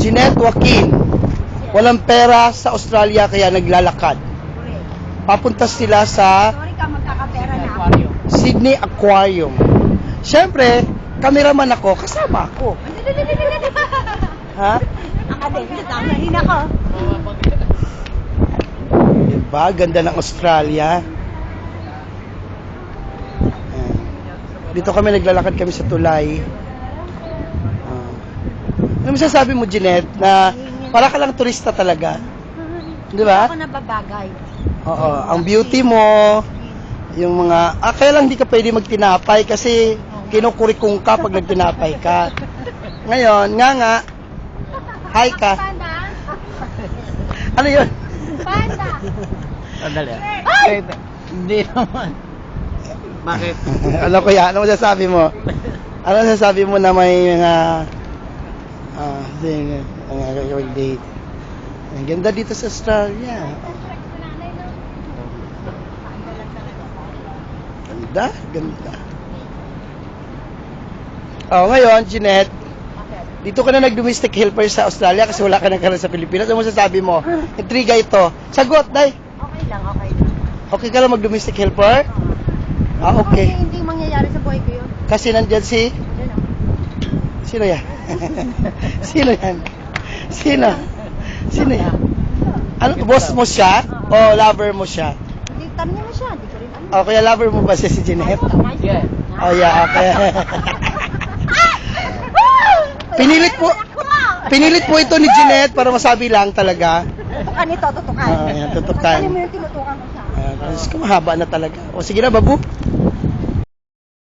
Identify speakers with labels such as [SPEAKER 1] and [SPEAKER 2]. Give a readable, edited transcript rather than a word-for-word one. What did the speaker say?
[SPEAKER 1] Jeanette Joaquin, walang pera sa Australia kaya naglalakad. Papunta sila sa
[SPEAKER 2] Sorry ka, magkakapera na ako.
[SPEAKER 1] Sydney Aquarium. Siyempre, cameraman ako, kasama ako. Ha?
[SPEAKER 2] Akademya, tama rin ako.
[SPEAKER 1] Diba? Ganda ng Australia. Ayan. Dito kami, naglalakad kami sa tulay. Ano masasabi mo, Jeanette, na para ka lang turista talaga? Di ba?
[SPEAKER 2] Ako nababagay.
[SPEAKER 1] Oo, ang beauty mo, yung mga, kaya lang di ka pwede magtinapay kasi kinukurikong ka pag nagtinapay ka. Ngayon, nga, hi ka.
[SPEAKER 2] Panda.
[SPEAKER 1] Ano yun?
[SPEAKER 2] Panda.
[SPEAKER 3] Sandali.
[SPEAKER 2] Ay!
[SPEAKER 3] Hindi naman. Bakit?
[SPEAKER 1] Ano kuya, ano masasabi mo? Ano masasabi mo na may mga date? Ang ganda dito sa Australia. Ganda. Oh, ngayon, Jeanette, dito ka na nag-domestic helper sa Australia kasi wala ka nang karoon sa Pilipinas. Ano masasabi mo? Intriga ito. Sagot, day.
[SPEAKER 2] Okay lang.
[SPEAKER 1] Okay ka lang mag-domestic helper? Okay.
[SPEAKER 2] Hindi mangyayari sa buhay ko yun.
[SPEAKER 1] Kasi nandyan si...
[SPEAKER 2] Diyan ako.
[SPEAKER 1] Sino yan? Sino yan? Sino yan? Ano, boss mo siya? O lover mo siya?
[SPEAKER 2] Hindi, tanong mo siya. Hindi ko rin ano.
[SPEAKER 1] O kaya lover mo ba siya si Jeanette?
[SPEAKER 3] Yeah.
[SPEAKER 1] Oh yeah, okay. Pinilit po ito ni Jeanette para masabi lang talaga.
[SPEAKER 2] Tutukan ito, tutukan.
[SPEAKER 1] Yan, tutukan.
[SPEAKER 2] Ano mo yung tinutukan ko siya?
[SPEAKER 1] Kasi mahaba na talaga. O sige na, babu.